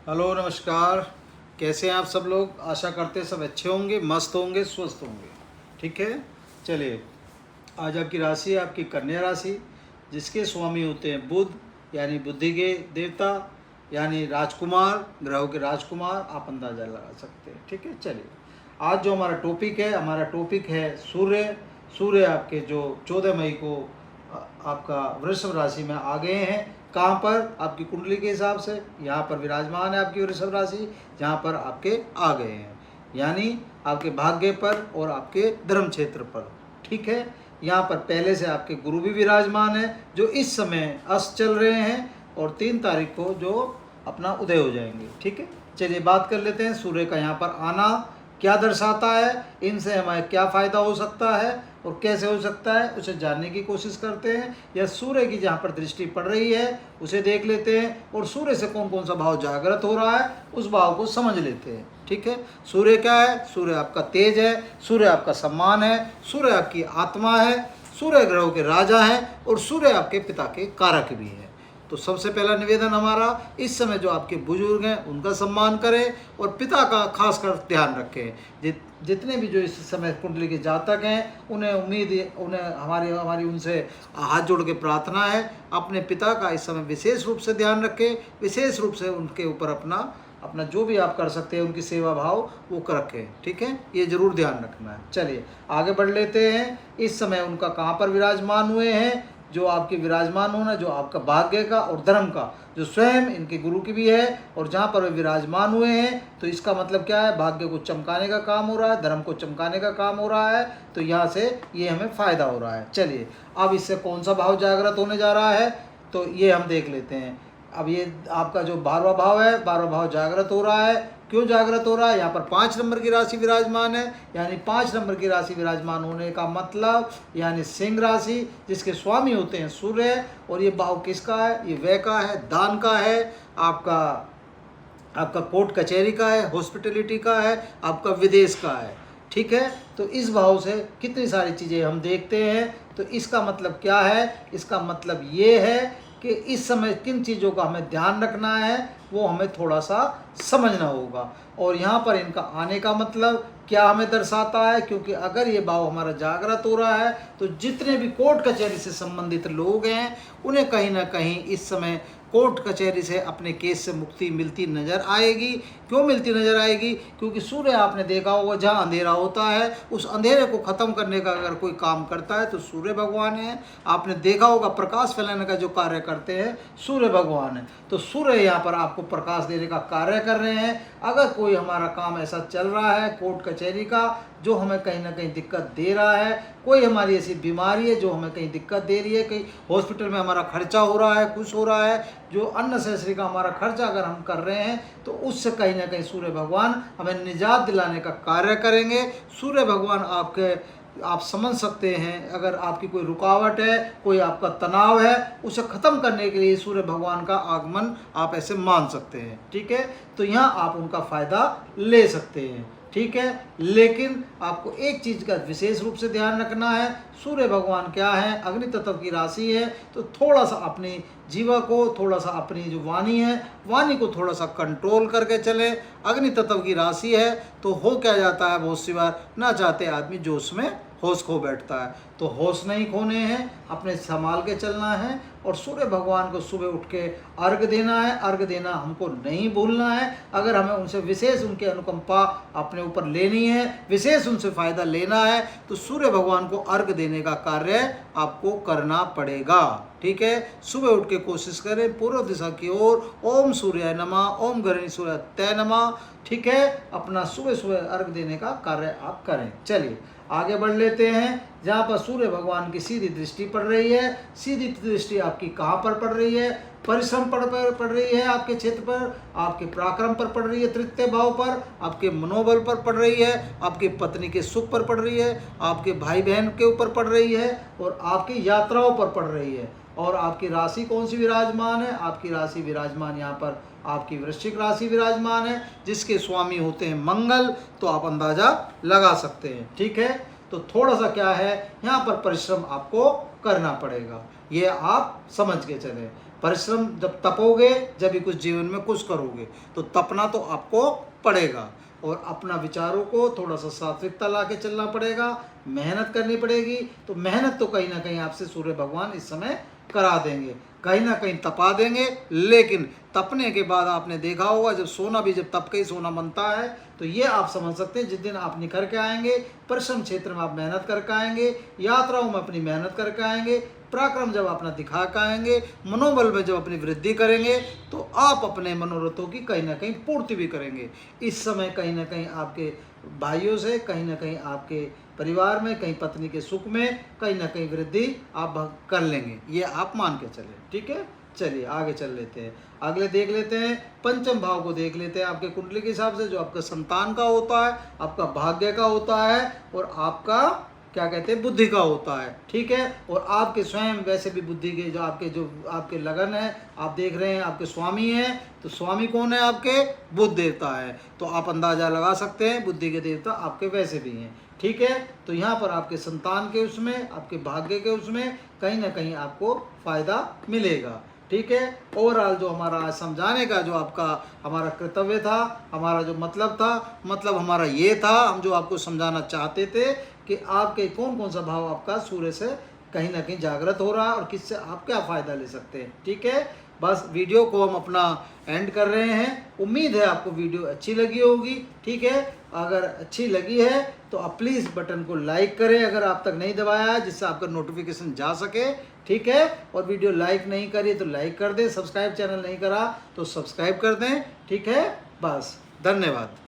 Hello नमस्कार। कैसे हैं आप सब लोग? आशा करते हैं सब अच्छे होंगे, मस्त होंगे, स्वस्थ होंगे। ठीक है, चलिए आज आपकी राशि है आपकी कन्या राशि, जिसके स्वामी होते हैं बुध, यानी बुद्धि के देवता, यानी राजकुमार, ग्रहों के राजकुमार। आप अंदाज़ा लगा सकते हैं। ठीक है, चलिए आज जो हमारा टॉपिक है सूर्य। सूर्य आपके जो 14 मई को आपका वृषभ राशि में आ गए हैं। कहाँ पर? आपकी कुंडली के हिसाब से यहाँ पर विराजमान है आपकी वृषभ राशि, जहाँ पर आपके आ गए हैं, यानी आपके भाग्य पर और आपके धर्म क्षेत्र पर। ठीक है, यहाँ पर पहले से आपके गुरु भी विराजमान है, जो इस समय अस्त चल रहे हैं और 3 तारीख को जो अपना उदय हो जाएंगे। ठीक है, चलिए बात कर लेते हैं सूर्य का यहाँ पर आना क्या दर्शाता है, इनसे हमें क्या फ़ायदा हो सकता है और कैसे हो सकता है, उसे जानने की कोशिश करते हैं। या सूर्य की जहाँ पर दृष्टि पड़ रही है उसे देख लेते हैं, और सूर्य से कौन कौन सा भाव जागृत हो रहा है उस भाव को समझ लेते हैं। ठीक है, सूर्य क्या है? सूर्य आपका तेज है, सूर्य आपका सम्मान है, सूर्य आपकी आत्मा है, सूर्य ग्रहों के राजा है, और सूर्य आपके पिता के कारक भी है। तो सबसे पहला निवेदन हमारा, इस समय जो आपके बुजुर्ग हैं उनका सम्मान करें और पिता का खास कर ध्यान रखें। जितने भी जो इस समय कुंडली के जातक हैं, उन्हें हमारी उनसे हाथ जोड़ के प्रार्थना है, अपने पिता का इस समय विशेष रूप से ध्यान रखें। विशेष रूप से उनके ऊपर अपना जो भी आप कर सकते हैं उनकी सेवा भाव वो रखें। ठीक है, ये जरूर ध्यान रखना है। चलिए आगे बढ़ लेते हैं। इस समय उनका कहाँ पर विराजमान हुए हैं? जो आपके विराजमान होना, जो आपका भाग्य का और धर्म का, जो स्वयं इनके गुरु की भी है, और जहाँ पर वे विराजमान हुए हैं, तो इसका मतलब क्या है? भाग्य को चमकाने का काम हो रहा है, धर्म को चमकाने का काम हो रहा है। तो यहाँ से ये हमें फायदा हो रहा है। चलिए अब इससे कौन सा भाव जागृत होने जा रहा है, तो ये हम देख लेते हैं। अब ये आपका जो 12वां भाव है, 12वां भाव जागृत हो रहा है। क्यों जागृत हो रहा है? यहाँ पर 5 नंबर की राशि विराजमान है, यानी 5 नंबर की राशि विराजमान होने का मतलब यानी सिंह राशि, जिसके स्वामी होते हैं सूर्य। और ये भाव किसका है? ये व्यय का है, दान का है, आपका कोर्ट कचहरी का है, हॉस्पिटलिटी का है, आपका विदेश का है। ठीक है, तो इस भाव से कितनी सारी चीज़ें हम देखते हैं। तो इसका मतलब क्या है? इसका मतलब ये है कि इस समय किन चीज़ों का हमें ध्यान रखना है वो हमें थोड़ा सा समझना होगा। और यहाँ पर इनका आने का मतलब क्या हमें दर्शाता है? क्योंकि अगर ये भाव हमारा जागृत हो रहा है तो जितने भी कोर्ट कचहरी से संबंधित लोग हैं उन्हें कहीं ना कहीं इस समय कोर्ट कचहरी से अपने केस से मुक्ति मिलती नज़र आएगी। क्यों मिलती नज़र आएगी? क्योंकि सूर्य आपने देखा होगा जहाँ अंधेरा होता है उस अंधेरे को ख़त्म करने का अगर कोई काम करता है तो सूर्य भगवान है। आपने देखा होगा प्रकाश फैलाने का जो कार्य करते हैं सूर्य भगवान है। तो सूर्य यहाँ पर आपको प्रकाश देने का कार्य कर रहे हैं। अगर कोई हमारा काम ऐसा चल रहा है कोर्ट कचहरी का जो हमें कहीं ना कहीं दिक्कत दे रहा है, कोई हमारी ऐसी बीमारी है जो हमें कहीं दिक्कत दे रही है, कहीं हॉस्पिटल में हमारा खर्चा हो रहा है, कुछ हो रहा है, जो अननेसेसरी का हमारा खर्चा अगर हम कर रहे हैं तो उससे कहीं ना कहीं सूर्य भगवान हमें निजात दिलाने का कार्य करेंगे। सूर्य भगवान आप समझ सकते हैं, अगर आपकी कोई रुकावट है, कोई आपका तनाव है, उसे ख़त्म करने के लिए सूर्य भगवान का आगमन आप ऐसे मान सकते हैं। ठीक है, तो यहाँ आप उनका फ़ायदा ले सकते हैं। ठीक है, लेकिन आपको एक चीज़ का विशेष रूप से ध्यान रखना है। सूर्य भगवान क्या है? अग्नि तत्व की राशि है। तो थोड़ा सा अपनी जीवा को, थोड़ा सा अपनी जो वाणी है, वाणी को थोड़ा सा कंट्रोल करके चले। अग्नि तत्व की राशि है तो हो क्या जाता है, बहुत सी बार ना चाहते आदमी जोश में होश खो बैठता है। तो होश नहीं खोने हैं, अपने संभाल के चलना है। और सूर्य भगवान को सुबह उठ के अर्घ देना है। अर्घ देना हमको नहीं भूलना है। अगर हमें उनसे विशेष उनकी अनुकंपा अपने ऊपर लेनी है, विशेष उनसे फ़ायदा लेना है, तो सूर्य भगवान को अर्घ देने का कार्य आपको करना पड़ेगा। ठीक है, सुबह उठ के कोशिश करें पूर्व दिशा की ओर, ओम सूर्याय नमः, ओम गरणी सूर्याय नमः। ठीक है, अपना सुबह सुबह अर्घ देने का कार्य आप करें। चलिए आगे बढ़ लेते हैं। जहाँ पर सूर्य भगवान की सीधी दृष्टि पड़ रही है, सीधी दृष्टि आपकी कहाँ पर पड़ रही है? परिश्रम पड़ रही है आपके क्षेत्र पर, आपके पराक्रम पर पड़ रही है, तृतीय भाव पर, आपके मनोबल पर पड़ रही है, आपकी पत्नी के सुख पर पड़ रही है, आपके भाई बहन के ऊपर पड़ रही है, और आपकी यात्राओं पर पड़ रही है। और आपकी राशि कौन सी विराजमान है? आपकी राशि विराजमान यहाँ पर आपकी वृश्चिक राशि विराजमान है, जिसके स्वामी होते हैं मंगल। तो आप अंदाज़ा लगा सकते हैं। ठीक है, तो थोड़ा सा क्या है यहाँ पर परिश्रम आपको करना पड़ेगा, ये आप समझ के चलें। परिश्रम जब तपोगे जब भी कुछ जीवन में कुछ करोगे, तो तपना तो आपको पड़ेगा और अपना विचारों को थोड़ा सा सात्विकता ला के चलना पड़ेगा, मेहनत करनी पड़ेगी। तो मेहनत तो कहीं ना कहीं आपसे सूर्य भगवान इस समय करा देंगे, कहीं ना कहीं तपा देंगे। लेकिन तपने के बाद आपने देखा होगा जब सोना भी जब तप के ही सोना बनता है, तो ये आप समझ सकते हैं जिस दिन आप निखर के आएंगे, परिश्रम क्षेत्र में आप मेहनत करके आएंगे, यात्राओं में अपनी मेहनत करके आएंगे, पराक्रम जब अपना दिखा के आएंगे, मनोबल में जब अपनी वृद्धि करेंगे, तो आप अपने मनोरथों की कहीं ना कहीं पूर्ति भी करेंगे। इस समय कहीं ना कहीं आपके भाइयों से, कहीं ना कहीं आपके परिवार में, कहीं पत्नी के सुख में कहीं ना कहीं वृद्धि आप कर लेंगे, ये आप मान के चलें। ठीक है, चलिए आगे चल लेते हैं। अगले देख लेते हैं, पंचम भाव को देख लेते हैं आपके कुंडली के हिसाब से, जो आपका संतान का होता है, आपका भाग्य का होता है और आपका क्या कहते हैं बुद्धि का होता है। ठीक है, और आपके स्वयं वैसे भी बुद्धि के जो आपके लगन है, आप देख रहे हैं आपके स्वामी हैं, तो स्वामी कौन है आपके? बुध देवता है। तो आप अंदाजा लगा सकते हैं बुद्धि के देवता आपके वैसे भी हैं। ठीक है, तो यहाँ पर आपके संतान के उसमें, आपके भाग्य के उसमें कहीं ना कहीं आपको फायदा मिलेगा। ठीक है, ओवरऑल जो हमारा आज समझाने का जो आपका हमारा कर्तव्य था, हमारा जो मतलब था, मतलब हमारा ये था, हम जो आपको समझाना चाहते थे कि आपके कौन कौन सा भाव आपका सूर्य से कहीं ना कहीं जागृत हो रहा है और किससे आप क्या फ़ायदा ले सकते हैं। ठीक है, बस वीडियो को हम अपना एंड कर रहे हैं। उम्मीद है आपको वीडियो अच्छी लगी होगी। ठीक है, अगर अच्छी लगी है तो आप प्लीज़ बटन को लाइक करें अगर आप तक नहीं दबाया है, जिससे आपका नोटिफिकेशन जा सके। ठीक है, और वीडियो लाइक नहीं करी तो लाइक कर दें, सब्सक्राइब चैनल नहीं करा तो सब्सक्राइब कर दें। ठीक है, बस धन्यवाद।